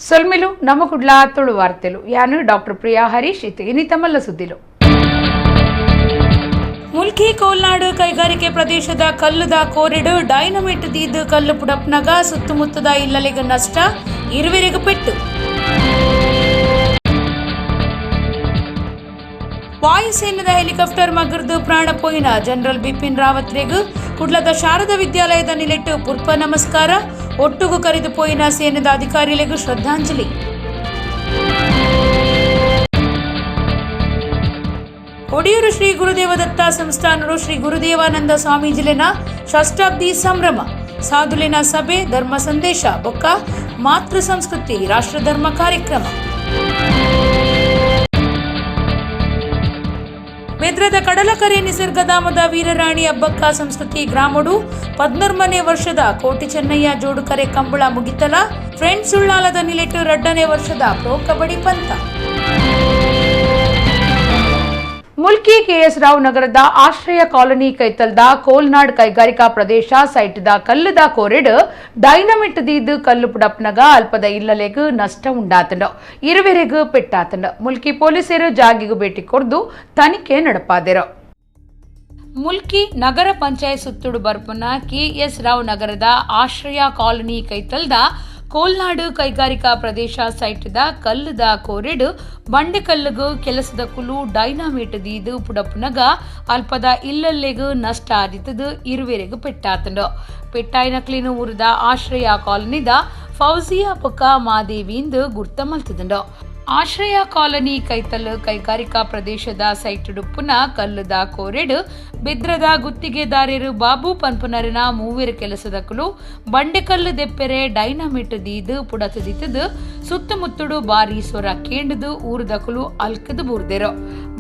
ಸೊಲ್ಮಿಲು ನಮ್ಮ ಕುಡ್ಲ ತುಳು ವಾರ್ತೆಲು ಯಾನು ಡಾಕ್ಟರ್ ಪ್ರಿಯಾ ಹರೀಶ್ ಇತ್ತಿಗಿನಿ ತಮ್ಮಲ್ಲ ಸುದ್ದಿಲು. ಮುಲ್ಕಿ ಕೋಲ್ನಾಡು ಕೈಗಾರಿಕೆ ಪ್ರದೇಶದ ಕಲ್ಲುದ ಕೋರಿಡು ಡೈನಮೈಟ್ ದೀದು ಕಲ್ಲು ಪುಡಪ್ನಗ ಸುತ್ತಮುತ್ತದ ಇಲ್ಲಲೆಗ ನಷ್ಟ ಇರುವೆರೆಗೂ ಪೆಟ್ಟು. ವಾಯುಸೇನೆದ ಹೆಲಿಕಾಪ್ಟರ್ ಮಗರ್ದು ಪ್ರಾಣ ಪೋಯಿನ ಜನರಲ್ ಬಿಪಿನ್ ರಾವತ್ ರೆಗು ಕುಡ್ಲದ ಶಾರದಾ ವಿದ್ಯಾಲಯದ ನಿಲೆಟ್ಟು ಪುರ್ಪ ನಮಸ್ಕಾರ. ಒಟ್ಟುಗು ಕರೆದು ಪೋಯಿನ ಸೇನೆದ ಅಧಿಕಾರಿಗಳಿಗೂ ಶ್ರದ್ಧಾಂಜಲಿ. ಒಡಿಯೂರು ಶ್ರೀ ಗುರುದೇವದತ್ತ ಸಂಸ್ಥಾನರು ಶ್ರೀ ಗುರುದೇವಾನಂದ ಸ್ವಾಮೀಜಿಲಿನ ಷಷ್ಠಾಬ್ದಿ ಸಂಭ್ರಮ. ಸಾಧುಲಿನ ಸಭೆ ಧರ್ಮ ಸಂದೇಶ ಬೊಕ್ಕ ಮಾತೃ ಸಂಸ್ಕೃತಿ ರಾಷ್ಟ್ರಧರ್ಮ ಕಾರ್ಯಕ್ರಮ. ಮೆದ್ರದ ಕಡಲಕರೆ ನಿಸರ್ಗಧಾಮದ ವೀರರಾಣಿ ಹಬ್ಬಕ್ಕ ಸಂಸ್ಕೃತಿ ಗ್ರಾಮಡು 14ನೇ ವರ್ಷದ ಕೋಟಿ ಚೆನ್ನಯ್ಯ ಜೋಡುಕರೆ ಕಂಬಳ ಮುಗಿತಲ. ಫ್ರೆಂಡ್ಸ್ ಉಳ್ಳಾಲದ ನಿಲೆಟ್ಟು 2ನೇ ವರ್ಷದ ಪ್ರೊ ಕಬಡ್ಡಿ ಪಂತ. ಮುಲ್ಕಿ ಕೆಎಸ್ ರಾವ್ ನಗರದ ಆಶ್ರಯ ಕಾಲೋನಿ ಕೈತಲ್ದ ಕೋಲ್ನಾಡ್ ಕೈಗಾರಿಕಾ ಪ್ರದೇಶ ಸೈಟ್ದ ಕಲ್ಲುದ ಕೋರಿಡ್ ಡೈನಮಿಟ್ ದೀದು ಕಲ್ಲು ಪುಡಪ್ನಗ ಅಲ್ಪದ ಇಲ್ಲಲೆಗೂ ನಷ್ಟ ಉಂಡಾತಂಡ ಇರುವೆರೆಗೂ ಪೆಟ್ಟಾತಂಡ. ಮುಲ್ಕಿ ಪೊಲೀಸರು ಜಾಗಿಗೂ ಭೇಟಿ ಕೊಡ್ದು ತನಿಖೆ ನಡಪಾದೆರು. ಮುಲ್ಕಿ ನಗರ ಪಂಚಾಯತ್ ಸುತ್ತುಡು ಬರ್ಪನ ಕೆಎಸ್ ರಾವ್ ನಗರದ ಆಶ್ರಯ ಕಾಲೋನಿ ಕೈತಲ್ದ ಕೋಲ್ನಾಡು ಕೈಗಾರಿಕಾ ಪ್ರದೇಶ ಸೈಟ್ದ ಕಲ್ಲುದ ಕೋರಿಡ್ ಬಂಡೆಕಲ್ಲುಗು ಕೆಲಸದ ಕುಲು ಡೈನಾಮಿಟ್ ದೀದು ಪುಡಪುನಗ ಅಲ್ಪದ ಇಲ್ಲಲ್ಲೆಗೂ ನಷ್ಟ ಆದಿತದು ಇರುವೆರೆಗೂ ಪೆಟ್ಟಾತಂಡು. ಪೆಟ್ಟಾಯಿನಕ್ಲಿನ ಊರದ ಆಶ್ರಯ ಕಾಲೋನಿದ ಫೌಜಿಯಾ ಪೊಕ್ಕ ಮಾದೇವಿಂದು ಗುರ್ತ ಮಲ್ತದಂಡು. ಆಶ್ರಯ ಕಾಲೋನಿ ಕೈತಲ್ಲು ಕೈಗಾರಿಕಾ ಪ್ರದೇಶದ ಸೈಟುಡು ಪುನಃ ಕಲ್ಲುದ ಕೋರೆಡು ಬಿದ್ರದ ಗುತ್ತಿಗೆದಾರರು ಬಾಬು ಪನ್ಪುನರನ ಮೂವೇರು ಕೆಲಸದ ಕುಲು ಬಂಡೆಕಲ್ಲು ದೆಪ್ಪೆರೆ ಡೈನಾಮಿಟ್ ದೀದು ಪುಡತದಿತ್ತದು ಸುತ್ತಮುತ್ತಡು ಬಾರಿ ಸೊರ ಕೇಂಡದು ಊರದ ಕುಲು ಅಲ್ಕದು ಬೂರ್ದೆರು.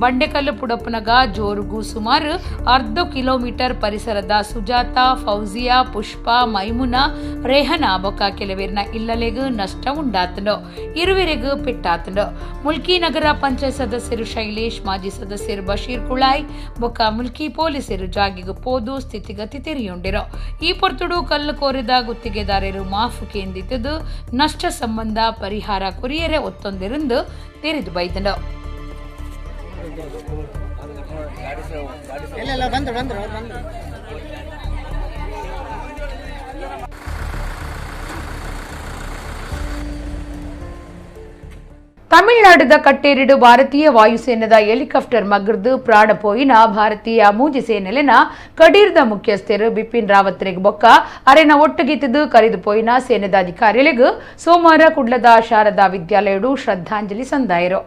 ಬಂಡೆಕಲ್ಲು ಪುಡಪ್ಪನಗ ಜೋರುಗೂ ಸುಮಾರು 1/2 ಕಿಲೋಮೀಟರ್ ಪರಿಸರದ ಸುಜಾತ, ಫೌಜಿಯಾ, ಪುಷ್ಪ, ಮೈಮುನಾ, ರೇಹನಾ ಬೊಕ್ಕ ಕೆಲವೇರಿನ ಇಲ್ಲಲೆಗೂ ನಷ್ಟ ಉಂಡಾತಂಡು ಇರುವೆರೆಗೂ ಪೆಟ್ಟಾತಂಡು. ಮುಲ್ಕಿ ನಗರ ಪಂಚಾಯತ್ ಸದಸ್ಯರು ಶೈಲೇಶ್, ಮಾಜಿ ಸದಸ್ಯರು ಬಶೀರ್ ಕುಳಾಯ್ ಬೊಕ್ಕ ಮುಲ್ಕಿ ಪೊಲೀಸರು ಜಾಗಿಗೂ ಪೋದು ಸ್ಥಿತಿಗತಿ ತೆರೆಯುಂಡಿರು. ಈ ಪೊರ್ತುಡು ಕಲ್ಲು ಕೋರಿದ ಗುತ್ತಿಗೆದಾರರು ಮಾಫು ಕೇಂದಿತ್ತದು ನಷ್ಟ ಸಂಬಂಧ ಪರಿಹಾರ ಕುರಿಯರೆ ಒತ್ತೊಂದಿರಂದು ತೆರೆದು ಬೈದಂಡು. ತಮಿಳುನಾಡುದ ಕಟ್ಟೇರಿಡು ಭಾರತೀಯ ವಾಯುಸೇನೆದ ಹೆಲಿಕಾಪ್ಟರ್ ಮಗರ್ದು ಪ್ರಾಣ ಪೋಯಿನ ಭಾರತೀಯ ಮೂಜಿ ಸೇನೆಲಿನ ಕಡೀರ್ದ ಮುಖ್ಯಸ್ಥರು ಬಿಪಿನ್ ರಾವತ್ ರೆಗ್ ಬೊಕ್ಕ ಅರೆನ ಒಟ್ಟುಗಿತ್ತದು ಕರೆದು ಪೋಯಿನ ಸೇನೆದ ಅಧಿಕಾರಿಗಳಿಗೂ ಸೋಮವಾರ ಕುಡ್ಲದ ಶಾರದಾ ವಿದ್ಯಾಲಯಡು ಶ್ರದ್ಧಾಂಜಲಿ ಸಂದಾಯರು.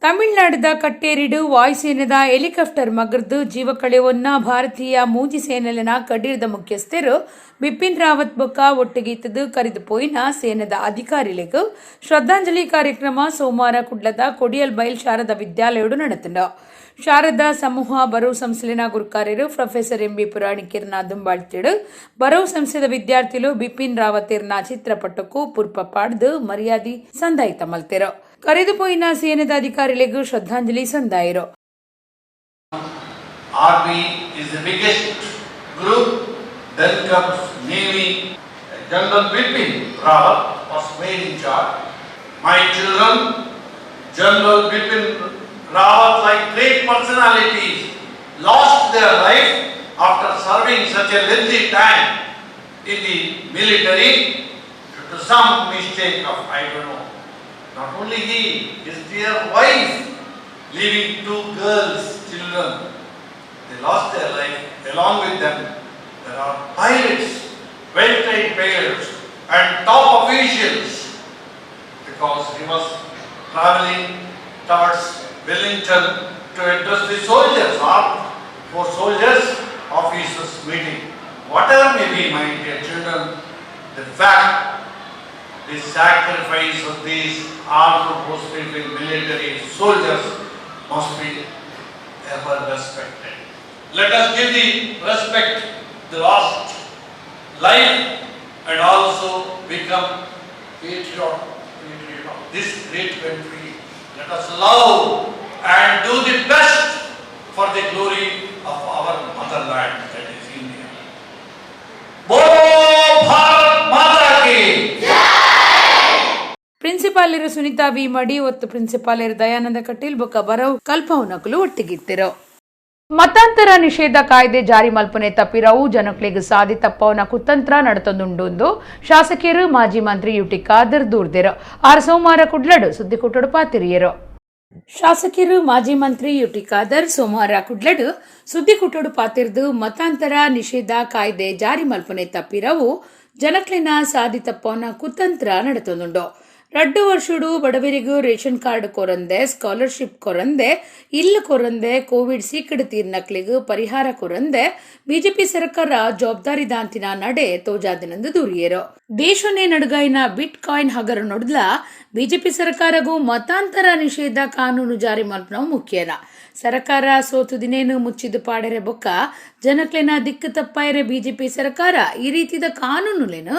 ತಮಿಳುನಾಡುದ ಕಟ್ಟೇರಿಡು ವಾಯುಸೇನೆದ ಹೆಲಿಕಾಪ್ಟರ್ ಮಗರ್ದು ಜೀವ ಕಳೆವನ್ನ ಭಾರತೀಯ ಮೂಜಿ ಸೇನೆಲಿನ ಕಡೀರ್ದ ಮುಖ್ಯಸ್ಥರು ಬಿಪಿನ್ ರಾವತ್ ಬೊಕ್ಕ ಒಟ್ಟುಗೀತದು ಕರೆದು ಪೋಯಿನ ಸೇನೆದ ಅಧಿಕಾರಿಗಳಿಗೂ ಶ್ರದ್ಧಾಂಜಲಿ ಕಾರ್ಯಕ್ರಮ ಸೋಮವಾರ ಕುಡ್ಲದ ಕೊಡಿಯಲ್ ಬೈಲ್ ಶಾರದಾ ವಿದ್ಯಾಲಯಡು ನಡೆತಂಡ. ಶಾರದಾ ಸಮೂಹ ಬರೋ ಸಂಸ್ಥೆಲಿನ ಗುರುಕಾರ್ಯರು ಪ್ರೊಫೆಸರ್ ಎಂಬಿ ಪುರಾಣಿಕಿರ್ನ ದುಂಬಾಳ್ತಿಡು ಬರೋ ಸಂಸ್ಥೆದ ವಿದ್ಯಾರ್ಥಿಗಳು ಬಿಪಿನ್ ರಾವತಿರ್ನ ಚಿತ್ರಪಟಕ್ಕೂ ಪುರ್ಪ ಪಾಡ್ದು ಮರ್ಯಾದಿ ಸಂದಾಯಿತ ಮಲ್ತೆರು. ಕರೆದು ಪೋಯಿನ ಸೇನೆದ ಅಧಿಕಾರಿಗಳಿಗೂ ಶ್ರದ್ಧಾಂಜಲಿ ಸಂದಾಯರು. Army is the biggest group, then comes Navy. General Bipin Rawat was made in charge. My children, General Bipin Rawat, like great personalities, lost their life after serving such a lengthy time in the military due to some mistake of, I don't know. Not only he, his dear wife, leaving 2 girls, children, they lost their life. Along with them, there are pilots, well-trained pilots, and top officials, because he was traveling towards Wellington to address the soldiers, or for soldiers, officers meeting. Whatever may be, my dear children, the fact, the sacrifice of these armed forces military soldiers must be ever respected. Let us give the respect the lost life and also become patriot of this great country. Let us love and do the best for the glory of our motherland, that is India. Bolo Bharat Mata ki Jai! ಪ್ರಿನ್ಸಿಪಾಲರು Sunitha V ಮಡಿ ಒತ್ತು ಪ್ರಿನ್ಸಿಪಾಲರು ದಯಾನಂದ ಕಟೀಲ್ ಬೊಕ್ಕ ಬರವು ಕಲ್ಪವನಕಲು ಒಟ್ಟಿಗಿತ್ತಿರು. ಮತಾಂತರ ನಿಷೇಧ ಕಾಯ್ದೆ ಜಾರಿ ಮಲ್ಪನೆ ತಪ್ಪಿರವು ಜನಕ್ಲಿಗೆ ಸಾದಿ ತಪ್ಪವನ ಕುತಂತ್ರ ನಡತೊಂದುಂಡು ಶಾಸಕಿಯರು ಮಾಜಿ ಮಂತ್ರಿ ಯುಟಿ ಖಾದರ್ ದೂರ್ದಿರು. ಆರು ಸೋಮವಾರ ಕುಡ್ಲಡು ಸುದ್ದಿ ಕುಟ್ಟಡು ಪಾತಿರಿಯರು. ಶಾಸಕಿಯರು ಮಾಜಿ ಮಂತ್ರಿ ಯುಟಿ ಖಾದರ್ ಸೋಮವಾರ ಕುಡ್ಲಡು ಸುದ್ದಿ ಕುಟ್ಟಡು ಪಾತಿರ್ದು ಮತಾಂತರ ನಿಷೇಧ ಕಾಯ್ದೆ ಜಾರಿ ಮಲ್ಪನೆ ತಪ್ಪಿರವು ಜನಕ್ಲಿನ ಸಾದಿ ತಪ್ಪವನ ಕುತಂತ್ರ ನಡತೊಂದುಂಡು. 2 ವರ್ಷಡು ಬಡವರಿಗೂ ರೇಷನ್ ಕಾರ್ಡ್ ಕೊರಂದೆ, ಸ್ಕಾಲರ್ಶಿಪ್ ಕೊರಂದೆ, ಇಲ್ಲು ಕೊರಂದೆ, ಕೋವಿಡ್ ಸೀಕಡು ತೀರ್ನಕ್ಲಿಗೂ ಪರಿಹಾರ ಕೊರಂದೆ ಬಿಜೆಪಿ ಸರ್ಕಾರ ಜವಾಬ್ದಾರಿದಾಂತಿನ ನಡೆ ತೋಜಾದಿನಂದು ದೂರಿಯರು. ದೇಶನೇ ನಡುಗಾಯಿನ ಬಿಟ್ ಕಾಯಿನ್ ಹಗರ ನೋಡ್ಲ ಬಿಜೆಪಿ ಸರ್ಕಾರಗೂ ಮತಾಂತರ ನಿಷೇಧ ಕಾನೂನು ಜಾರಿ ಮಲ್ಪನವು ಮುಖ್ಯನ. ಸರ್ಕಾರ ಸೋತು ದಿನೇನು ಮುಚ್ಚಿದು ಪಾಡರೆ ಬೊಕ್ಕ ಜನಕ್ಲೆನ ದಿಕ್ಕು ತಪ್ಪಾಯರೆ ಬಿಜೆಪಿ ಸರ್ಕಾರ ಈ ರೀತಿದ ಕಾನೂನುಲೇನು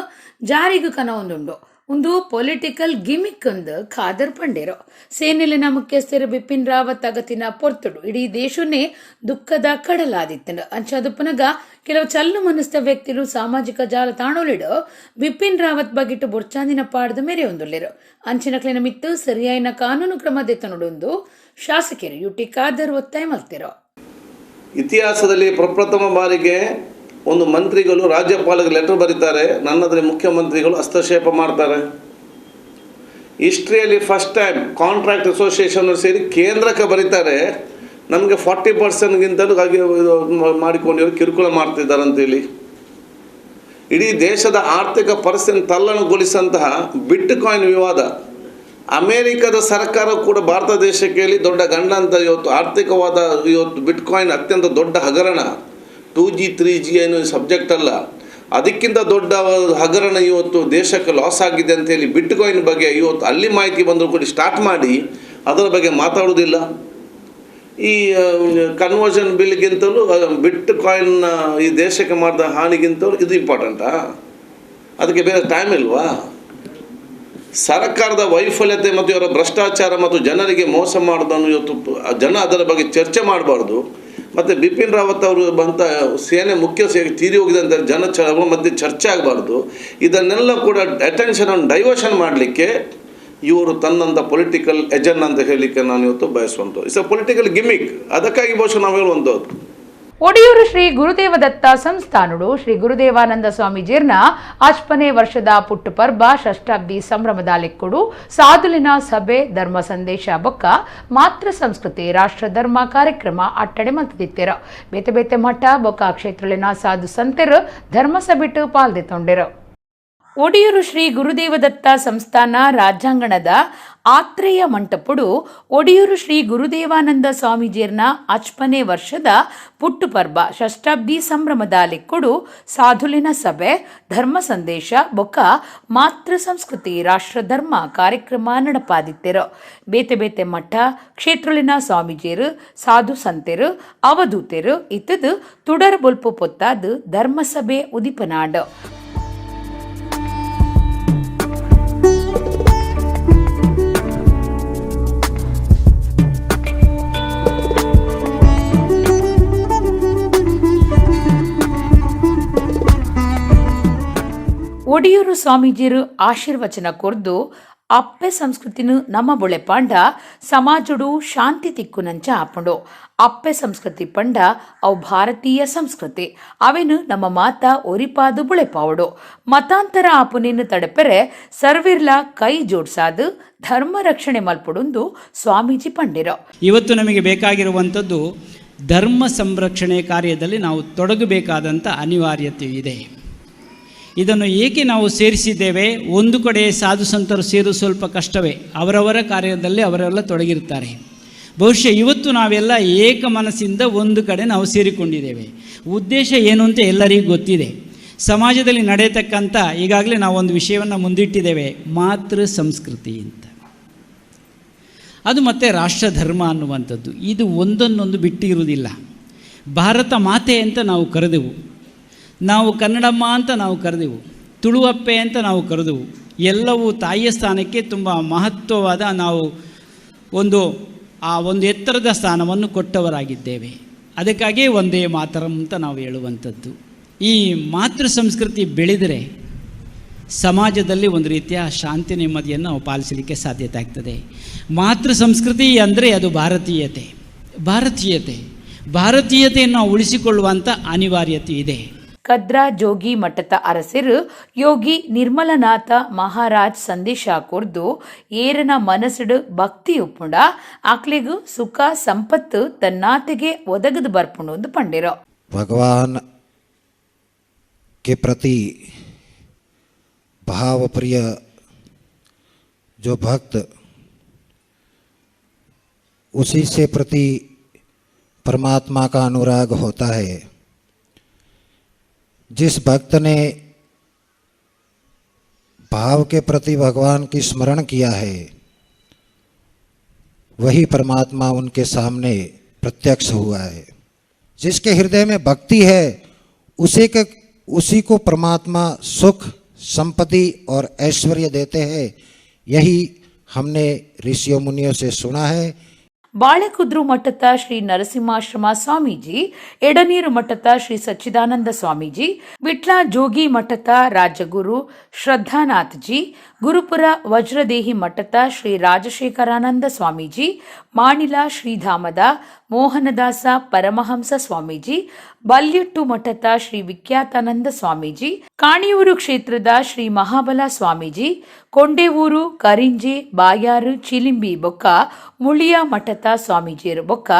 ಜಾರಿಗೂ ಕನವೊಂದುಂಡು. ಒಂದು ಪೊಲಿಟಿಕಲ್ ಗಿಮಿಕ್ ಒಂದು ಖಾದರ್ ಪಂಡೇರು. ಸೇನೆಲಿನ ಮುಖ್ಯಸ್ಥರು ಬಿಪಿನ್ ರಾವತ್ ಅಗತಿನ ಪೊರ್ತುಡು ಇಡೀ ದೇಶನೇ ದುಃಖದ ಕಡಲಾದಿತ್ತನು ಅಂಚಾದ ಪುನಗ ಕೆಲವು ಚಲ್ಲು ಮನಸ್ಥ ವ್ಯಕ್ತಿಗಳು ಸಾಮಾಜಿಕ ಜಾಲತಾಣಲಿಡು ಬಿಪಿನ್ ರಾವತ್ ಬಗಿಟ್ಟು ಬೊರ್ಚಾಂದಿನ ಪಾಡ್ದು ಮೇರೆ ಒಂದುಳ್ಳಿರು. ಅಂಚಿನಕ್ಲಿನ ಮಿತ್ತು ಸರಿಯಾಯಿನ ಕಾನೂನು ಕ್ರಮ ದೆತ್ತನುಡೊಂದು ಶಾಸಕರು ಯುಟಿ ಖಾದರ್ ಒತ್ತಾಯ ಮಲ್ತಿರು. ಇತಿಹಾಸದಲ್ಲಿ ಪ್ರಪ್ರಥಮ ಬಾರಿಗೆ ಒಂದು ಮಂತ್ರಿಗಳು ರಾಜ್ಯಪಾಲರಿಗೆ ಲೆಟರ್ ಬರೀತಾರೆ, ನನ್ನದ್ರೆ ಮುಖ್ಯಮಂತ್ರಿಗಳು ಹಸ್ತಕ್ಷೇಪ ಮಾಡ್ತಾರೆ. ಹಿಸ್ಟ್ರಿಯಲ್ಲಿ ಫಸ್ಟ್ ಟೈಮ್ ಕಾಂಟ್ರಾಕ್ಟ್ ಅಸೋಸಿಯೇಷನ್ ಸೇರಿ ಕೇಂದ್ರಕ್ಕೆ ಬರೀತಾರೆ, ನಮಗೆ 40%ಗಿಂತಲೂ ಮಾಡಿಕೊಂಡಿವರು ಕಿರುಕುಳ ಮಾಡ್ತಿದ್ದಾರೆ ಅಂತೇಳಿ. ಇಡೀ ದೇಶದ ಆರ್ಥಿಕ ಪರಿಸ್ಥಿತಿ ತಲ್ಲಣಗೊಳಿಸಂತಹ ಬಿಟ್ ಕಾಯಿನ್ ವಿವಾದ, ಅಮೇರಿಕದ ಸರ್ಕಾರ ಕೂಡ ಭಾರತ ದೇಶಕ್ಕೆ ದೊಡ್ಡ ಗಂಡ ಅಂತ ಇವತ್ತು ಆರ್ಥಿಕವಾದ ಇವತ್ತು ಬಿಟ್ ಕಾಯಿನ್ ಅತ್ಯಂತ ದೊಡ್ಡ ಹಗರಣ. 2G 3G ಏನು ಸಬ್ಜೆಕ್ಟ್ ಅಲ್ಲ, ಅದಕ್ಕಿಂತ ದೊಡ್ಡ ಹಗರಣ ಇವತ್ತು ದೇಶಕ್ಕೆ ಲಾಸ್ ಆಗಿದೆ ಅಂತೇಳಿ ಬಿಟ್ ಕಾಯಿನ್ ಬಗ್ಗೆ ಇವತ್ತು ಅಲ್ಲಿ ಮಾಹಿತಿ ಬಂದರೂ ಕೂಡ ಸ್ಟಾರ್ಟ್ ಮಾಡಿ ಅದರ ಬಗ್ಗೆ ಮಾತಾಡೋದಿಲ್ಲ. ಈ ಕನ್ವರ್ಷನ್ ಬಿಲ್ಗಿಂತಲೂ ಬಿಟ್ ಕಾಯಿನ್ ಈ ದೇಶಕ್ಕೆ ಮಾಡಿದ ಹಾನಿಗಿಂತಲೂ ಇದು ಇಂಪಾರ್ಟೆಂಟಾ? ಅದಕ್ಕೆ ಬೇರೆ ಟೈಮ್ ಇಲ್ವಾ? ಸರ್ಕಾರದ ವೈಫಲ್ಯತೆ ಮತ್ತು ಇವರ ಭ್ರಷ್ಟಾಚಾರ ಮತ್ತು ಜನರಿಗೆ ಮೋಸ ಮಾಡೋದನ್ನು ಇವತ್ತು ಜನ ಅದರ ಬಗ್ಗೆ ಚರ್ಚೆ ಮಾಡಬಾರ್ದು. ಮತ್ತು ಬಿಪಿನ್ ರಾವತ್ ಅವರು ಬಂತ ಸೇನೆ ಮುಖ್ಯ ತೀರಿ ಹೋಗಿದೆ ಅಂತ ಜನ ಮಧ್ಯೆ ಚರ್ಚೆ ಆಗಬಾರ್ದು. ಇದನ್ನೆಲ್ಲ ಕೂಡ ಅಟೆನ್ಷನ್ ಡೈವರ್ಷನ್ ಮಾಡಲಿಕ್ಕೆ ಇವರು ತನ್ನಂಥ ಪೊಲಿಟಿಕಲ್ ಎಜೆಂಡಾ ಅಂತ ಹೇಳಲಿಕ್ಕೆ ನಾನು ಇವತ್ತು ಬಯಸುವಂಥದ್ದು. It's a political gimmick. ಅದಕ್ಕಾಗಿ ಬಹುಶಃ ನಾವು ಹೇಳುವಂಥದ್ದು. ಒಡಿಯೂರು ಶ್ರೀ ಗುರುದೇವದತ್ತ ಸಂಸ್ಥಾನುಡು ಶ್ರೀ ಗುರುದೇವಾನಂದ ಸ್ವಾಮೀಜಿರ್ನ 50ನೇ ವರ್ಷದ ಪುಟ್ಟು ಪರ್ಬ ಷಷ್ಠಾಬ್ದಿ ಸಂಭ್ರಮದ ಲೆಕ್ಕುಡು ಸಾಧುಲಿನ ಸಭೆ ಧರ್ಮ ಸಂದೇಶ ಬೊಕ್ಕ ಮಾತೃ ಸಂಸ್ಕೃತಿ ರಾಷ್ಟ್ರ ಧರ್ಮ ಕಾರ್ಯಕ್ರಮ ಅಟ್ಟಡೆ ಮಲ್ತಿದ್ದಿತ್ತೆರು. ಬೇತೆ ಬೇತೆ ಮಠ ಬೊಕ್ಕ ಕ್ಷೇತ್ರಲಿನ ಸಾಧು ಸಂತೆರು ಧರ್ಮ ಸಭೆಟ್ಟು ಪಾಲ್ದೆತೊಂಡೆರು. ಒಡಿಯೂರು ಶ್ರೀ ಗುರುದೇವದತ್ತ ಸಂಸ್ಥಾನ ರಾಜ್ಯಾಂಗಣದ ಆತ್ರೇಯ ಮಂಟಪುಡು ಒಡಿಯೂರು ಶ್ರೀ ಗುರುದೇವಾನಂದ ಸ್ವಾಮೀಜಿಯರ್ನ 50ನೇ ವರ್ಷದ ಪುಟ್ಟು ಪರ್ಬ ಷಷ್ಠಾಬ್ದಿ ಸಂಭ್ರಮದ ಲೆಕ್ಕುಡು ಸಾಧುಲಿನ ಸಭೆ ಧರ್ಮ ಸಂದೇಶ ಬೊಕ್ಕ ಮಾತೃ ಸಂಸ್ಕೃತಿ ರಾಷ್ಟ್ರ ಧರ್ಮ ಕಾರ್ಯಕ್ರಮ ನಡಪಾದಿತ್ತೆರು. ಬೇತೆ ಬೇತೆ ಮಠ ಕ್ಷೇತ್ರಲಿನ ಸ್ವಾಮೀಜಿಯರು ಸಾಧು ಸಂತೆರು ಅವಧೂತೆರು ಇತ್ತದು ತುಡರ್ ಬೊಲ್ಪು ಪೊತ್ತಾದು ಧರ್ಮಸಭೆ ಉದಿಪನಾಡು. ಒಡಿಯೂರು ಸ್ವಾಮೀಜಿರು ಆಶೀರ್ವಚನ ಕೊರ್ದು ಅಪ್ಪೆ ಸಂಸ್ಕೃತಿನು ನಮ್ಮ ಬೊಳೆ ಪಾಂಡ ಸಮಾಜಡು ಶಾಂತಿ ತಿಕ್ಕುನಂಚ ಆಪುಂಡು. ಅಪ್ಪೆ ಸಂಸ್ಕೃತಿ ಪಂಡ ಅವು ಭಾರತೀಯ ಸಂಸ್ಕೃತಿ, ಅವೇನು ನಮ್ಮ ಮಾತ ಒರಿಪಾದು ಬುಳೆಪಾವಡು. ಮತಾಂತರ ಆಪುನೇನು ತಡಪೆರೆ ಸರ್ವಿರ್ಲ ಕೈ ಜೋಡ್ಸಾದು ಧರ್ಮ ರಕ್ಷಣೆ ಮಲ್ಪಡುಂದು ಸ್ವಾಮೀಜಿ ಪಂಡಿರೋ. ಇವತ್ತು ನಮಗೆ ಬೇಕಾಗಿರುವಂಥದ್ದು ಧರ್ಮ ಸಂರಕ್ಷಣೆ ಕಾರ್ಯದಲ್ಲಿ ನಾವು ತೊಡಗಬೇಕಾದಂಥ ಅನಿವಾರ್ಯತೆ ಇದೆ. ಇದನ್ನು ಏಕೆ ನಾವು ಸೇರಿಸಿದ್ದೇವೆ? ಒಂದು ಕಡೆ ಸಾಧು ಸಂತರು ಸೇರು ಸ್ವಲ್ಪ ಕಷ್ಟವೇ, ಅವರವರ ಕಾರ್ಯದಲ್ಲಿ ಅವರೆಲ್ಲ ತೊಡಗಿರ್ತಾರೆ. ಬಹುಶಃ ಇವತ್ತು ನಾವೆಲ್ಲ ಏಕ ಮನಸ್ಸಿಂದ ಒಂದು ಕಡೆ ನಾವು ಸೇರಿಕೊಂಡಿದ್ದೇವೆ. ಉದ್ದೇಶ ಏನು ಅಂತ ಎಲ್ಲರಿಗೂ ಗೊತ್ತಿದೆ. ಸಮಾಜದಲ್ಲಿ ನಡೆಯತಕ್ಕಂಥ ಈಗಾಗಲೇ ನಾವು ಒಂದು ವಿಷಯವನ್ನು ಮುಂದಿಟ್ಟಿದ್ದೇವೆ, ಮಾತೃ ಸಂಸ್ಕೃತಿ ಅಂತ. ಅದು ಮತ್ತು ರಾಷ್ಟ್ರ ಧರ್ಮ ಅನ್ನುವಂಥದ್ದು ಇದು ಒಂದನ್ನೊಂದು ಬಿಟ್ಟಿರುವುದಿಲ್ಲ. ಭಾರತ ಮಾತೆ ಅಂತ ನಾವು ಕರೆದೆವು, ನಾವು ಕನ್ನಡಮ್ಮ ಅಂತ ನಾವು ಕರೆದೆವು, ತುಳುವಪ್ಪೆ ಅಂತ ನಾವು ಕರೆದೆವು. ಎಲ್ಲವೂ ತಾಯಿಯ ಸ್ಥಾನಕ್ಕೆ ತುಂಬ ಮಹತ್ವವಾದ ನಾವು ಒಂದು ಎತ್ತರದ ಸ್ಥಾನವನ್ನು ಕೊಟ್ಟವರಾಗಿದ್ದೇವೆ. ಅದಕ್ಕಾಗೇ ಒಂದೇ ಮಾತರಂ ಅಂತ ನಾವು ಹೇಳುವಂಥದ್ದು. ಈ ಮಾತೃ ಸಂಸ್ಕೃತಿ ಬೆಳೆದರೆ ಸಮಾಜದಲ್ಲಿ ಒಂದು ರೀತಿಯ ಶಾಂತಿ ನೆಮ್ಮದಿಯನ್ನು ನಾವು ಪಾಲಿಸಲಿಕ್ಕೆ ಸಾಧ್ಯತೆ ಆಗ್ತದೆ. ಮಾತೃ ಸಂಸ್ಕೃತಿ ಅಂದರೆ ಅದು ಭಾರತೀಯತೆಯನ್ನು ಉಳಿಸಿಕೊಳ್ಳುವಂಥ ಅನಿವಾರ್ಯತೆ ಇದೆ. ಕದ್ರಾ ಜೋಗಿ ಮಠದ ಅರಸರು ಯೋಗಿ ನಿರ್ಮಲನಾಥ ಮಹಾರಾಜ್ ಸಂದೇಶ ಕೊರ್ದು ಏರನ ಮನಸ್ಸಡು ಭಕ್ತಿ ಉಪ್ಪುಂಡ ಆಕ್ಲೆಗು ಸುಖ ಸಂಪತ್ತು ತನ್ನಾತೆಗೆ ಒದಗದು ಬರ್ಪುಂಡು ಎಂದು ಪಂಡಿರೋ. भगवान के प्रति भाव प्रिय जो भक्त उसी से प्रति परमात्मा का अनुराग होता है. जिस भक्त ने भाव के प्रति भगवान की स्मरण किया है वही परमात्मा उनके सामने प्रत्यक्ष हुआ है. जिसके हृदय में भक्ति है उसी को परमात्मा सुख संपत्ति और ऐश्वर्य देते हैं. यही हमने ऋषियों मुनियों से सुना है. ಬಾಳೆಕುದ್ರು ಮಠದ ಶ್ರೀ ನರಸಿಂಹಾಶ್ರಮ ಸ್ವಾಮೀಜಿ, ಎಡನೀರು ಮಠದ ಶ್ರೀ ಸಚ್ಚಿದಾನಂದ ಸ್ವಾಮೀಜಿ, ಬಿಟ್ಲಾ ಜೋಗಿ ಮಠದ ರಾಜಗುರು ಶ್ರದ್ಧಾನಾಥ್ಜಿ, ಗುರುಪುರ ವಜ್ರದೇಹಿ ಮಠದ ಶ್ರೀ ರಾಜಶೇಖರಾನಂದ ಸ್ವಾಮೀಜಿ, ಮಾಣಿಲ ಶ್ರೀಧಾಮದ ಮೋಹನದಾಸ ಪರಮಹಂಸ ಸ್ವಾಮೀಜಿ, ಬಲ್ಯಟ್ಟು ಮಠದ ಶ್ರೀ ವಿಖ್ಯಾತಾನಂದ ಸ್ವಾಮೀಜಿ, ಕಾಣಿಯೂರು ಕ್ಷೇತ್ರದ ಶ್ರೀ ಮಹಾಬಲ ಸ್ವಾಮೀಜಿ, ಕೊಂಡೇವೂರು ಕರಿಂಜೆ ಬಾಯಾರು ಚಿಲಿಂಬಿ ಬೊಕ್ಕ ಮುಳಿಯ ಮಠದ ಸ್ವಾಮೀಜಿಯರು ಬೊಕ್ಕ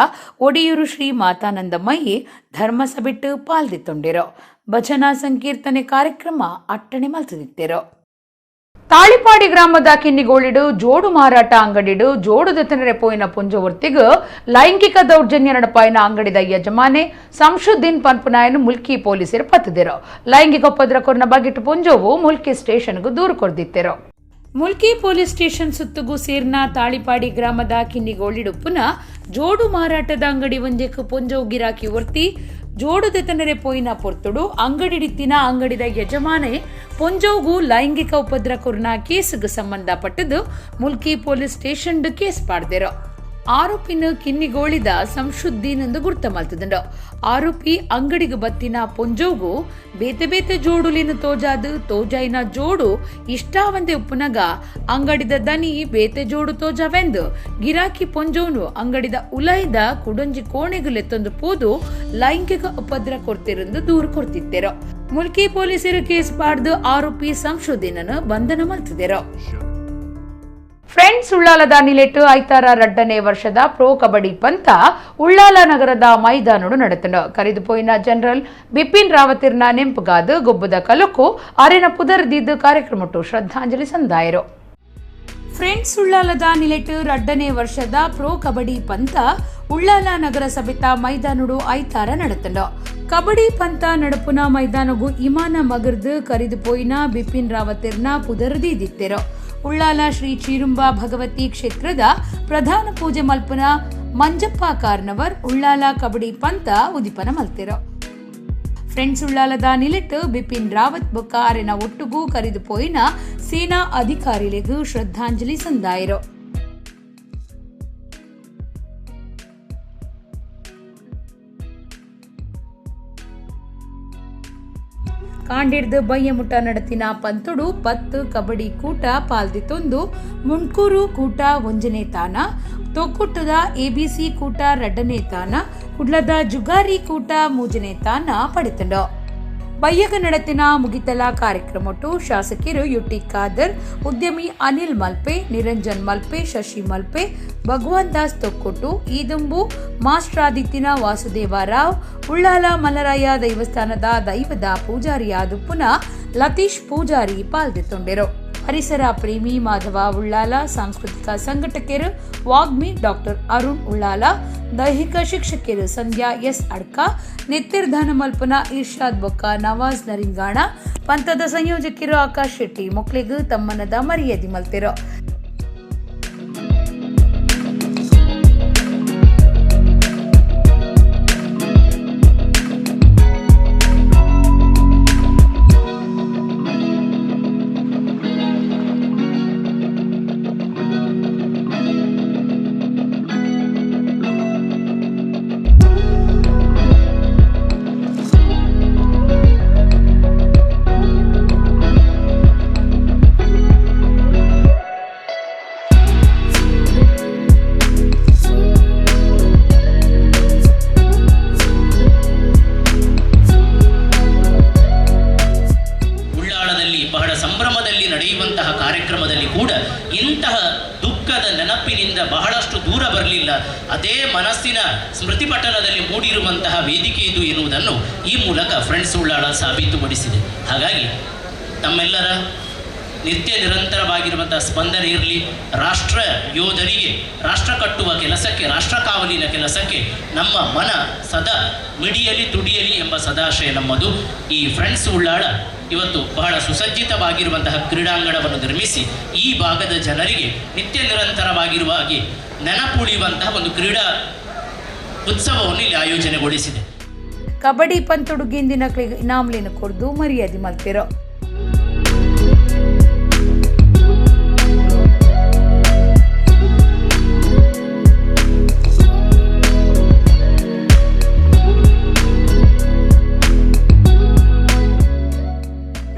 ಒಡಿಯೂರು ಶ್ರೀ ಮಾತಾನಂದಮಯಿ ಧರ್ಮಸಭೆಟ್ಟು ಪಾಲ್ದಿತ್ತೊಂಡಿರೋ. ಭಜನಾ ಸಂಕೀರ್ತನೆ ಕಾರ್ಯಕ್ರಮ ಅಟ್ಟಣೆ ಮಲ್ತದಿತ್ತಿರೋ. ತಾಳಿಪಾಡಿ ಗ್ರಾಮದ ಕಿನ್ನಿಗೋಳಿಡು ಜೋಡು ಮಾರಾಟ ಅಂಗಡಿಡು ಜೋಡು ದತ್ತನರೆ ಪೋಯಿನ ಪುಂಜವರ್ತಿಗೂ ಲೈಂಗಿಕ ದೌರ್ಜನ್ಯ ನಡಪಾಯಿನ ಅಂಗಡಿದ ಯಜಮಾನೆ ಸಂಶುದ್ದೀನ್ ಪನ್ಪುನಾಯನು ಮುಲ್ಕಿ ಪೊಲೀಸರು ಪತ್ತದಿರೋ. ಲೈಂಗಿಕ ಉಪದ್ರ ಕೊರ್ನ ಬಗೆಟ್ ಪುಂಜವು ಮುಲ್ಕಿ ಸ್ಟೇಷನ್ಗೂ ದೂರು ಕೊರ್ದಿತ್ತಿರೋ. ಮುಲ್ಕಿ ಪೊಲೀಸ್ ಸ್ಟೇಷನ್ ಸುತ್ತಗೂ ಸೇರ್ನ ತಾಳಿಪಾಡಿ ಗ್ರಾಮದ ಕಿನ್ನಿಗೋಳಿಡು ಪುನಃ ಜೋಡು ಮಾರಾಟದ ಅಂಗಡಿ ಒಂದಕ್ಕೆ ಪೊಂಜವು ಗಿರಾಕಿ ಒರ್ತಿ ಜೋಡು ದೆತನರೆ ಪೋಯಿನ ಪೊರ್ತುಡು ಅಂಗಡಿಡಿತ್ತಿನ ಅಂಗಡಿದ ಯಜಮಾನೆ ಪೊಂಜೋಗೂ ಲೈಂಗಿಕ ಉಪದ್ರ ಕೊರ್ನ ಕೇಸ್ಗೆ ಸಂಬಂಧಪಟ್ಟದು ಮುಲ್ಕಿ ಪೊಲೀಸ್ ಸ್ಟೇಷನ್ ಕೇಸ್ ಪಾಡ್ದಿರೋ. ಆರೋಪಿನ ಕಿನ್ನಿಗೋಳಿದ ಸಂಶುದ್ದೀನ್ ಎಂದು ಗುರ್ತ ಮಲ್ತದಂಡ. ಆರೋಪಿ ಅಂಗಡಿಗೆ ಬತ್ತಿನ ಪೊಂಜೋಗೂ ಬೇತೆ ಬೇತೆ ಜೋಡುಲಿನ ತೋಜಾಯಿನ ಜೋಡು ಇಷ್ಟಾವಂದೆ ಉಪ್ಪುನಗ ಅಂಗಡಿದ ದನಿ ಬೇತೆ ಜೋಡು ತೋಜಾವೆಂದು ಗಿರಾಕಿ ಪೊಂಜೋನು ಅಂಗಡಿದ ಉಲೈದ ಕುಡಂಜಿ ಕೋಣೆಗುಲೆತ್ತೊಂದು ಪೋದು ಲೈಂಗಿಕ ಉಪದ್ರ ಕೊಡ್ತಿರಂದು ದೂರು ಕೊಡ್ತಿದ್ದೆರೋ. ಮುಲ್ಕಿ ಪೊಲೀಸರು ಕೇಸ್ ಪಾಡ್ದು ಆರೋಪಿ ಸಂಶುದ್ದೀನನ್ನು ಬಂಧನ ಮಲ್ತಿದ್ದೆರೋ. ಫ್ರೆಂಡ್ಸ್ ಉಳ್ಳಾಲದ ನಿಲೆಟ್ಟು ಐತಾರ ರಡ್ಡನೇ ವರ್ಷದ ಪ್ರೊ ಕಬಡ್ಡಿ ಪಂತ ಉಳ್ಳಾಲ ನಗರದ ಮೈದಾನಡು ನಡೆತಂಡು. ಕರೆದುಪೋಯಿನ ಜನರಲ್ ಬಿಪಿನ್ ರಾವತಿರ್ನ ನೆಂಪುಗಾದು ಗೊಬ್ಬದ ಕಲಕು ಅರೆನ ಪುದರ್ದಿದ್ದು ಕಾರ್ಯಕ್ರಮಟ್ಟು ಶ್ರದ್ಧಾಂಜಲಿ ಸಂದಾಯರು. ಫ್ರೆಂಡ್ಸ್ ಉಳ್ಳಾಲದ ನಿಲೆಟ್ಟು ರಡ್ಡನೇ ವರ್ಷದ ಪ್ರೊ ಕಬಡ್ಡಿ ಪಂತ ಉಳ್ಳಾಲ ನಗರ ಸಭೆತ ಮೈದಾನಡು ಐತಾರ ನಡೆತಂಡು. ಕಬಡ್ಡಿ ಪಂತ ನಡಪುನ ಮೈದಾನಗೂ ಇಮಾನ ಮಗರ್ದು ಕರೆದುಪೋಯಿನ ಬಿಪಿನ್ ರಾವತಿರ್ನ ಪುದರ್ದಿದ್ದಿತ್ತೆರೋ. ಉಳ್ಳಾಲ ಶ್ರೀ ಚೀರುಂಬ ಭಗವತಿ ಕ್ಷೇತ್ರದ ಪ್ರಧಾನ ಪೂಜೆ ಮಲ್ಪನ ಮಂಜಪ್ಪ ಕಾರ್ನವರ್ ಉಳ್ಳಾಲ ಕಬಡ್ಡಿ ಪಂತ ಉದಿಪನ ಮಲ್ತಿರೋ. ಫ್ರೆಂಡ್ಸ್ ಉಳ್ಳಾಲದ ನಿಲೆಟ್ಟು ಬಿಪಿನ್ ರಾವತ್ ಬೊಕ್ಕ ಅರೆನ ಒಟ್ಟುಗೂ ಕರೆದು ಪೋಯಿನ ಸೇನಾ ಅಧಿಕಾರಿಗಳಿಗೂ ಶ್ರದ್ಧಾಂಜಲಿ ಸಂದಾಯರು. ಕಾಂಡಿಡ್ದು ಬಯ್ಯಮುಟ ನಡತಿನ ಪಂತುಡು 10 ಕಬಡ್ಡಿ ಕೂಟ ಪಾಲ್ದಿತ್ತೊಂದು ಮುಂಡ್ಕೂರು ಕೂಟ ಒಂಜನೇ ತಾನ, ತೊಕ್ಕುಟ್ಟದ ಎಬಿಸಿ ಕೂಟ ರಡ್ಡನೇ ತಾನ, ಕುಡ್ಲದ ಜುಗಾರಿ ಕೂಟ ಮೂಜನೇ ತಾನ ಪಡಿತಂಡು. ಬಯ್ಯಗ ನಡತಿನ ಮುಗಿತಲ ಕಾರ್ಯಕ್ರಮಟ್ಟು ಶಾಸಕರು ಯುಟಿ ಖಾದರ್, ಉದ್ಯಮಿ ಅನಿಲ್ ಮಲ್ಪೆ, ನಿರಂಜನ್ ಮಲ್ಪೆ, ಶಶಿ ಮಲ್ಪೆ, ಭಗವಾನ್ ದಾಸ್ ತೊಕ್ಕೊಟ್ಟು, ಈದುಂಬು ಮಾಸ್ಟ್ರಾದಿತ್ತಿನ ವಾಸುದೇವರಾವ್, ಉಳ್ಳಾಲ ಮಲ್ಲರಾಯ ದೈವಸ್ಥಾನದ ದೈವದ ಪೂಜಾರಿಯಾದ ಪುನಃ ಲತೀಶ್ ಪೂಜಾರಿ ಪಾಲ್ಗೊಳ್ಳುತ್ತಿದ್ದರು. ಪರಿಸರ ಪ್ರೇಮಿ ಮಾಧವ ಉಳ್ಳಾಲ, ಸಾಂಸ್ಕೃತಿಕ ಸಂಘಟಕರು ವಾಗ್ಮಿ ಡಾಕ್ಟರ್ ಅರುಣ್ ಉಳ್ಳಾಲ, ದೈಹಿಕ ಶಿಕ್ಷಕರು ಸಂಧ್ಯಾ ಎಸ್ ಅಡ್ಕ, ನಿತ್ಯರ್ಧಾನ ಮಲ್ಪನ ಇರ್ಷಾದ್ ಬೊಕ್ಕ, ನವಾಜ್ ನರಿಂಗಾಣ, ಪಂಥದ ಸಂಯೋಜಕರು ಆಕಾಶ್ ಶೆಟ್ಟಿ ಮೊಕ್ಲಿಗೂ ತಮ್ಮನದ ಮರ್ಯಾದೆ ಮಲ್ತಿರೋ. ಪುಸ್ತಕದ ನೆನಪಿನಿಂದ ಬಹಳಷ್ಟು ದೂರ ಬರಲಿಲ್ಲ. ಅದೇ ಮನಸ್ಸಿನ ಸ್ಮೃತಿಪಟಲದಲ್ಲಿ ಮೂಡಿರುವಂತಹ ವೇದಿಕೆ ಇದು ಎನ್ನುವುದನ್ನು ಈ ಮೂಲಕ ಫ್ರೆಂಡ್ಸ್ ಉಳ್ಳಾಳ ಸಾಬೀತುಪಡಿಸಿದೆ. ಹಾಗಾಗಿ ತಮ್ಮೆಲ್ಲರ ನಿತ್ಯ ನಿರಂತರವಾಗಿರುವಂತಹ ಸ್ಪಂದನೆ ಇರಲಿ. ರಾಷ್ಟ್ರ ಯೋಧರಿಗೆ, ರಾಷ್ಟ್ರ ಕಟ್ಟುವ ಕೆಲಸಕ್ಕೆ, ರಾಷ್ಟ್ರ ಕಾವಲಿನ ಕೆಲಸಕ್ಕೆ ನಮ್ಮ ಮನ ಸದಾ ಮಿಡಿಯಲಿ ತುಡಿಯಲಿ ಎಂಬ ಸದಾಶಯ ನಮ್ಮದು. ಈ ಫ್ರೆಂಡ್ಸ್ ಉಳ್ಳಾಳ ಇವತ್ತು ಬಹಳ ಸುಸಜ್ಜಿತವಾಗಿರುವಂತಹ ಕ್ರೀಡಾಂಗಣವನ್ನು ನಿರ್ಮಿಸಿ ಈ ಭಾಗದ ಜನರಿಗೆ ನಿತ್ಯ ನಿರಂತರವಾಗಿರುವ ಹಾಗೆ ನೆನಪುಳಿಯುವಂತಹ ಒಂದು ಕ್ರೀಡಾ ಉತ್ಸವವನ್ನು ಇಲ್ಲಿ ಆಯೋಜನೆಗೊಳಿಸಿದೆ. ಕಬಡ್ಡಿ ಪಂತೊಡುಗಿಂದಿನ ಇನಾಮ್ಲಿನ ಕೊಡ್ದು ಮರ್ಯಾದೆ ಮಲ್ತಿರೋ.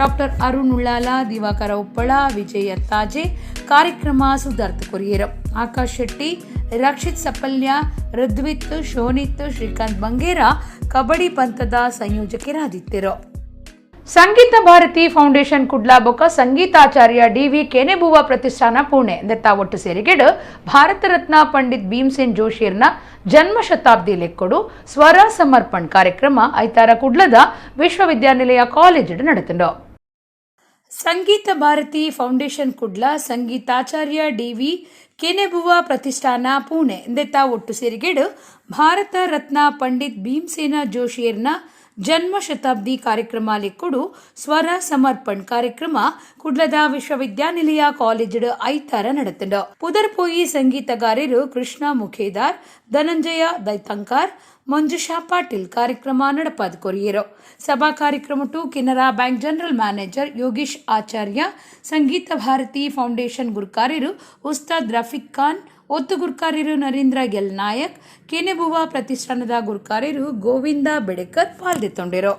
ಡಾಕ್ಟರ್ ಅರುಣ್ ಉಳ್ಳಾಲ, ದಿವಾಕರ ಉಪ್ಪಳ, ವಿಜಯ ತಾಜೆ ಕಾರ್ಯಕ್ರಮ ಸುಧಾರ್ಥ ಕೊರಿಯರು, ಆಕಾಶ್ ಶೆಟ್ಟಿ, ರಕ್ಷಿತ್ ಸಪಲ್ಯ, ಋದ್ವಿತ್, ಶೋನಿತ್, ಶ್ರೀಕಾಂತ್ ಬಂಗೇರ ಕಬಡ್ಡಿ ಪಂಥದ ಸಂಯೋಜಕರಾದಿದ್ದರು. ಸಂಗೀತ ಭಾರತಿ ಫೌಂಡೇಶನ್ ಕುಡ್ಲಾ ಬೊಕ್ಕ ಸಂಗೀತಾಚಾರ್ಯ ಡಿ.ವಿ. ಕೆನೆಬುವ ಪ್ರತಿಷ್ಠಾನ ಪುಣೆ ದೆತ್ತ ಒಟ್ಟು ಸೇರಿಗೆಡು ಭಾರತ ರತ್ನ ಪಂಡಿತ್ ಭೀಮ್ಸೇನ್ ಜೋಶಿರ್ನ ಜನ್ಮ ಶತಾಬ್ದಿ ಲೆಕ್ಕೊಡು ಸ್ವರ ಸಮರ್ಪಣ್ ಕಾರ್ಯಕ್ರಮ ಐತಾರ ಕುಡ್ಲದ ವಿಶ್ವವಿದ್ಯಾನಿಲಯ ಕಾಲೇಜ್ ನಡೆತಂಡು. ಸಂಗೀತ ಭಾರತಿ ಫೌಂಡೇಶನ್ ಕುಡ್ಲ ಸಂಗೀತಾಚಾರ್ಯ ಡಿ.ವಿ. ಕೆನೆಬುವ ಪ್ರತಿಷ್ಠಾನ ಪುಣೆ ದೆತ್ತ ಒಟ್ಟು ಸೇರಿಗೆಡು ಭಾರತ ರತ್ನ ಪಂಡಿತ್ ಭೀಮ್ಸೇನ ಜೋಶಿರ್ನ ಜನ್ಮ ಶತಾಬ್ದಿ ಕಾರ್ಯಕ್ರಮ ಲೆಕ್ಕೊಡು ಸ್ವರ ಸಮರ್ಪಣ್ ಕಾರ್ಯಕ್ರಮ ಕುಡ್ಲದ ವಿಶ್ವವಿದ್ಯಾನಿಲಯ ಕಾಲೇಜ್ ಐತಾರ ನಡೆತಂಡ. ಪುದರ್ಪೋಯಿ ಸಂಗೀತಗಾರರು ಕೃಷ್ಣ ಮುಖೇದಾರ್, ಧನಂಜಯ ದೈತಂಕಾರ್, ಮಂಜುಷಾ ಪಾಟೀಲ್ ಕಾರ್ಯಕ್ರಮ ನಡಪಾದ ಕೊರಿಯರು. ಸಭಾ ಕಾರ್ಯಕ್ರಮ Canara bank general manager Yogish Acharya, Sangeetha Bharathi foundation ಗುರುಕಾರ್ಯರು ಉಸ್ತಾದ್ ರಫೀಕ್ ಖಾನ್, ಒತ್ತು ಗುರುಕಾರ್ಯರು ನರೇಂದ್ರ ಎಲ್ ನಾಯಕ್, ಕೆನೆಬುವ ಪ್ರತಿಷ್ಠಾನದ ಗುರುಕಾರ್ಯರು ಗೋವಿಂದ ಬೆಡೆಕರ್ ಪಾಲ್ಗೊಂಡಿರು.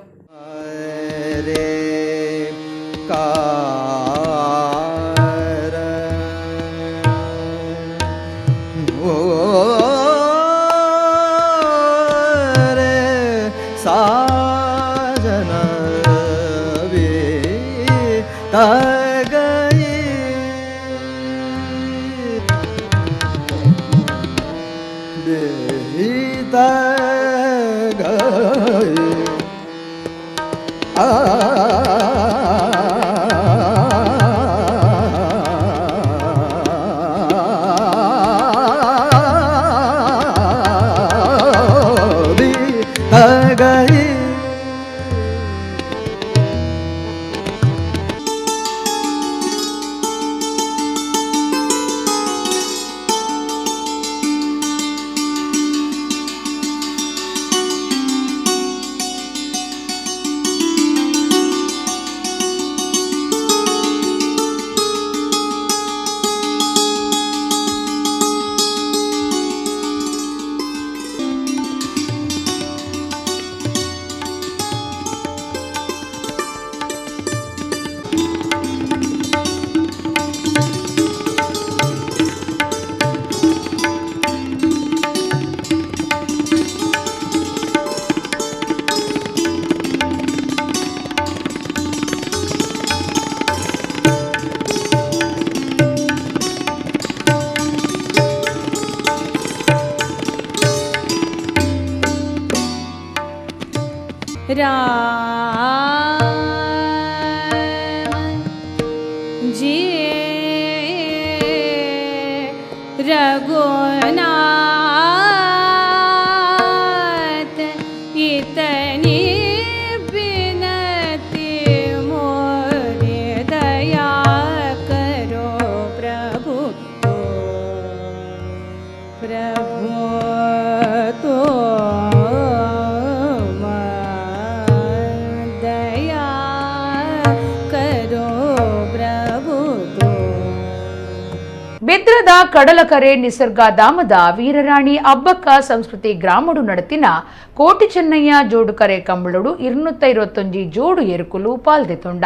जी रघुनाथ इतनी बिनती मोरे दया करो प्रभु प्रभु तो दया करो प्रभु तो. ಬಿದ್ರದ ಕಡಲಕರೆ ನಿಸರ್ಗಧಾಮದ ವೀರರಾಣಿ ಅಬ್ಬಕ್ಕ ಸಂಸ್ಕೃತಿ ಗ್ರಾಮಡು ನಡತಿನ ಕೋಟಿ ಚೆನ್ನಯ್ಯ ಜೋಡುಕರೆ ಕಂಬಳಡು 221 ಜೋಡು ಎರುಕುಲು ಪಾಲ್ದೆತೊಂಡ.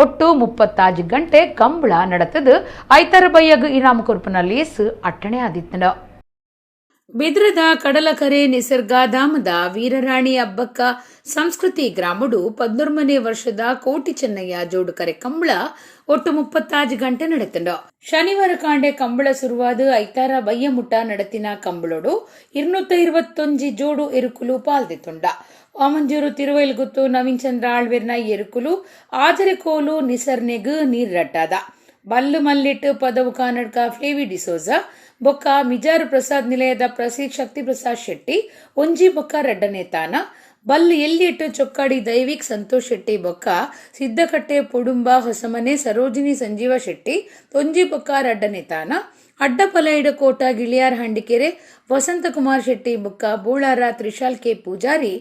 ಒಟ್ಟು 35 ಗಂಟೆ ಕಂಬಳ ನಡತದು ಐತರ ಬಯ್ಯಗ್ ಇನಾಮ ಕೊರ್ಪನ ಲೇಸ್ ಅಟ್ಟಣೆ ಆದಿತ್ತನ. ಬಿದ್ರದ ಕಡಲಕರೆ ನಿಸರ್ಗಧಾಮದ ವೀರರಾಣಿ ಹಬ್ಬಕ್ಕ ಸಂಸ್ಕೃತಿ ಗ್ರಾಮಡು 11ನೇ ವರ್ಷದ ಕೋಟಿ ಚೆನ್ನಯ್ಯ ಜೋಡುಕರೆ ಕಂಬಳ ಒಟ್ಟು 35 ಗಂಟೆ ನಡೆತಂಡ. ಶನಿವಾರ ಕಾಂಡೆ ಕಂಬಳ ಸುರುವಾದ ಐತಾರ ಬಯ್ಯಮುಟ್ಟ ನಡತಿನ ಕಂಬಳೋಡು 221 ಜೋಡು ಎರುಕುಲು ಪಾಲ್ದಿತ್ತುಂಡ. ವಾಮಂಜೂರು ತಿರುವೈಲ್ಗುತ್ತು ನವೀನ್ ಚಂದ್ರ ಆಳ್ವೇರ್ನ ಎರುಕುಲು ಆದರೆ ಕೋಲು ನಿಸರ್ನೆಗ್ ನೀರ್ರಟ್ಟಾದ. ಬಲ್ಲು ಮಲ್ಲಿಟ್ಟು ಪದವು ಕಾನಡ್ಕ ಫ್ಲೇವಿ ಡಿಸೋಜ ಬೊಕ್ಕ ಮಿಜಾರು ಪ್ರಸಾದ್ ನಿಲಯದ ಪ್ರಸೀದ್ ಶಕ್ತಿ ಪ್ರಸಾದ್ ಶೆಟ್ಟಿ ಒಂಜಿ ಬೊಕ್ಕ ರೆಡ್ಡನೇ ತಾನ ಬಲ್ಲು ಎಲ್ಲಿಟ್ಟು ಚೊಕ್ಕಾಡಿ ದೈವಿಕ್ ಸಂತೋಷ್ ಶೆಟ್ಟಿ ಬೊಕ್ಕ ಸಿದ್ದಕಟ್ಟೆ ಪುಡುಂಬ ಹೊಸಮನೆ ಸರೋಜಿನಿ ಸಂಜೀವ ಶೆಟ್ಟಿ ತೊಂಜಿ ಬೊಕ್ಕ ರೆಡ್ಡನೇ ತಾನ ಅಡ್ಡಪಲೈಡ ಕೋಟ ಗಿಳಿಯಾರ್ ಹಂಡಿಕೆರೆ ವಸಂತಕುಮಾರ್ ಶೆಟ್ಟಿ ಬೊಕ್ಕ ಬೋಳಾರ ತ್ರಿಶಾಲ್ ಕೆ ಪೂಜಾರಿ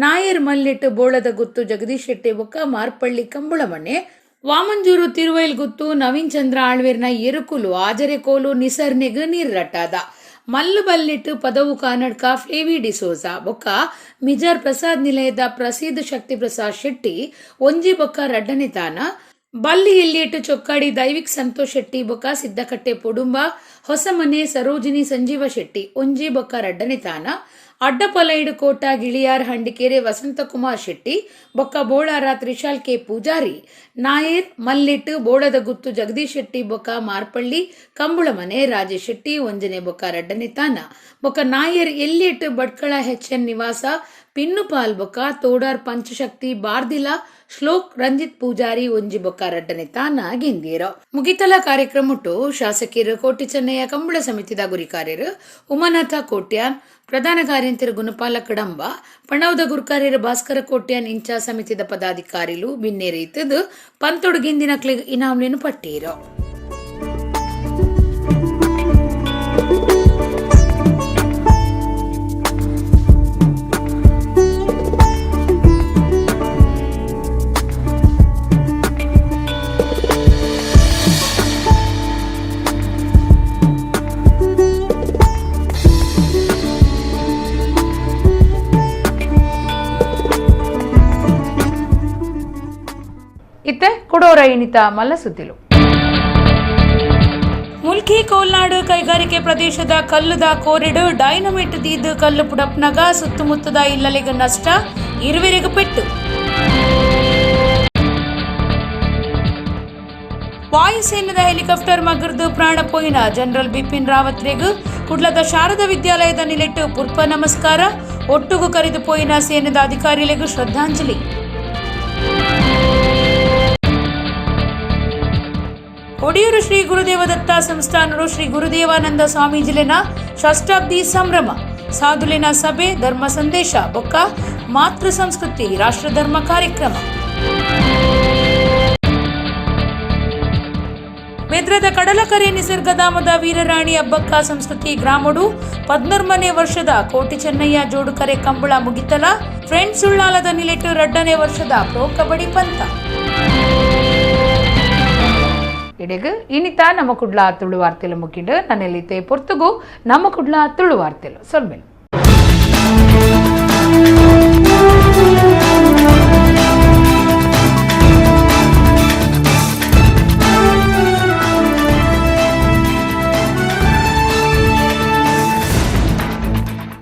ನಾಯರ್ ಮಲ್ಲಿಟ್ಟು ಬೋಳದ ಗುತ್ತು ಜಗದೀಶ್ ಶೆಟ್ಟಿ ಬೊಕ್ಕ ಮಾರ್ಪಳ್ಳಿ ಕಂಬಳಮನೆ ವಾಮಂಜೂರು ತಿರುವೈಲ್ಗುತ್ತು ನವೀನ್ ಚಂದ್ರ ಆಳ್ವೇರ್ನ ಎರುಕುಲು ಆಜರೆ ಕೋಲು ನಿಸರ್ನೆಗ್ ನೀರ್ರಟ್ಟಾದ. ಮಲ್ಲು ಬಲ್ಲಿಟ್ಟು ಪದವು ಕಾನಡ್ಕ ಫ್ಲೇವಿ ಡಿಸೋಜ ಬೊಕ್ಕ ಮಿಜಾರ್ ಪ್ರಸಾದ್ ನಿಲಯದ ಪ್ರಸೀದ್ ಶಕ್ತಿ ಪ್ರಸಾದ್ ಶೆಟ್ಟಿ ಒಂಜಿ ಬೊಕ್ಕ ರಡ್ಡನೆ ತಾನ ಬಲ್ಲಿ ಎಲ್ಲಿಟ್ಟು ಚೊಕ್ಕಾಡಿ ದೈವಿಕ್ ಸಂತೋಷ್ ಶೆಟ್ಟಿ ಬೊಕ್ಕ ಸಿದ್ದಕಟ್ಟೆ ಪುಡುಂಬ ಹೊಸಮನೆ ಸರೋಜಿನಿ ಸಂಜೀವ ಶೆಟ್ಟಿ ಒಂಜಿ ಬೊಕ್ಕ ರಡ್ಡನೆ ತಾನ ಅಡ್ಡಪಲೈಡು ಕೋಟ ಗಿಳಿಯಾರ್ ಹಂಡಿಕೆರೆ ವಸಂತಕುಮಾರ್ ಶೆಟ್ಟಿ ಬೊಕ್ಕ ಬೋಳಾರ ತ್ರಿಶಾಲ್ ಕೆ ಪೂಜಾರಿ ನಾಯರ್ ಮಲ್ಲಿಟ್ಟು ಬೋಳದ ಗುತ್ತು ಜಗದೀಶ್ ಶೆಟ್ಟಿ ಬೊಕ್ಕ ಮಾರ್ಪಳ್ಳಿ ಕಂಬುಳಮನೆ ರಾಜೇಶ್ ಶೆಟ್ಟಿ ಒಂಜನೆ ಬೊಕ್ಕ ರಡ್ಡನೆ ತಾನ ಬೊಕ್ಕ ನಾಯರ್ ಎಲ್ಲಿಟ್ಟು ಬಡ್ಕಳ HN ನಿವಾಸ ಪಿನ್ನುಪಾಲ್ ಬೊಕ್ಕ ತೋಡಾರ್ ಪಂಚಶಕ್ತಿ ಬಾರ್ದಿಲ ಶ್ಲೋಕ್ ರಂಜಿತ್ ಪೂಜಾರಿ ಒಂಜಿ ಬೊಕ್ಕ ರಡ್ಡನೆ ತಾನ ಗೆಂದೀರೋ. ಮುಗಿತಲ ಕಾರ್ಯಕ್ರಮಟ್ಟು ಶಾಸಕಿಯರು ಕೋಟಿ ಚೆನ್ನಯ್ಯ ಕಂಬಳ ಸಮಿತಿದ ಗುರಿ ಕಾರ್ಯರು ಉಮಾನಾಥ ಕೋಟ್ಯಾನ್, ಪ್ರಧಾನ ಕಾರ್ಯಂತರ ಗುಣಪಾಲ ಕಡಂಬ, ಪಣವದ ಗುರುಕಾರ್ಯರು ಭಾಸ್ಕರ ಕೋಟ್ಯಾನ್ ಇಂಚ ಸಮಿತಿದ ಪದಾಧಿಕಾರಿಲು ಬಿನ್ನೇರಿ ಇತ್ತದು ಪಂತೊಡು ಗಿಂದಿನ ಇನಾಮ್ಲೇನು ಪಟ್ಟೀರೋ. ಇತ್ತೆ ಕೊಡೋರ ಇನಿತ ಮಲ್ಲ ಸುದ್ದಿಲು. ಮುಲ್ಕಿ ಕೋಲ್ನಾಡು ಕೈಗಾರಿಕೆ ಪ್ರದೇಶದ ಕಲ್ಲುದ ಕೋರಿಡು ಡೈನಮೈಟ್ ದೀದು ಕಲ್ಲು ಪುಡಪ್ನಗ ಸುತ್ತಮುತ್ತದ ಇಲ್ಲಲೆಗ ನಷ್ಟ, ಇರುವೆರೆಗ ಪೆಟ್ಟು. ವಾಯುಸೇನದ ಹೆಲಿಕಾಪ್ಟರ್ ಮಗರ್ದು ಪ್ರಾಣ ಪೋಯಿನ ಜನರಲ್ ಬಿಪಿನ್ ರಾವತ್ ರೆಗ್ ಕುಡ್ಲದ ಶಾರದಾ ವಿದ್ಯಾಲಯದ ನಿಲೆಟ್ಟು ಪುರ್ಪ ನಮಸ್ಕಾರ, ಒಟ್ಟುಗು ಕರೆದು ಪೋಯಿನ ಸೇನದ ಅಧಿಕಾರಿಗಳಿಗೂ ಶ್ರದ್ಧಾಂಜಲಿ. ಒಡಿಯೂರು ಶ್ರೀ ಗುರುದೇವದತ್ತ ಸಂಸ್ಥಾನರು ಶ್ರೀ ಗುರುದೇವಾನಂದ ಸ್ವಾಮೀಜಿಲಿನ ಷಷ್ಠಾಬ್ದಿ ಸಂಭ್ರಮ, ಸಾಧುಲಿನ ಸಭೆ ಧರ್ಮ ಸಂದೇಶ ಬೊಕ್ಕ ಮಾತೃ ಸಂಸ್ಕೃತಿ ರಾಷ್ಟ್ರಧರ್ಮ ಕಾರ್ಯಕ್ರಮ. ಬೆದ್ರದ ಕಡಲಕರೆ ನಿಸರ್ಗಧಾಮದ ವೀರರಾಣಿ ಹಬ್ಬಕ್ಕ ಸಂಸ್ಕೃತಿ ಗ್ರಾಮಡು 11ನೇ ವರ್ಷದ ಕೋಟಿ ಚೆನ್ನಯ್ಯ ಜೋಡುಕರೆ ಕಂಬಳ ಮುಗಿತಲ. ಫ್ರೆಂಡ್ಸ್ ಉಳ್ಳಾಲದ ನಿಲೆಟ್ಟು 2ನೇ ವರ್ಷದ ಪ್ರೊ ಕಬಡ್ಡಿ ಪಂತ. ಇಡೆಗ್ ಇನಿತ ನಮ್ಮ ಕುಡ್ಲ ತುಳು ವಾರ್ತೆಲು ಮುಗಿಂಡು ನನ್ನೆಲ್ಲಿತೆ ಪೊರ್ತುಗು ನಮ್ಮ ಕುಡ್ಲ ತುಳು ವಾರ್ತೆಲು ಸೊಲ್ಮೆನು.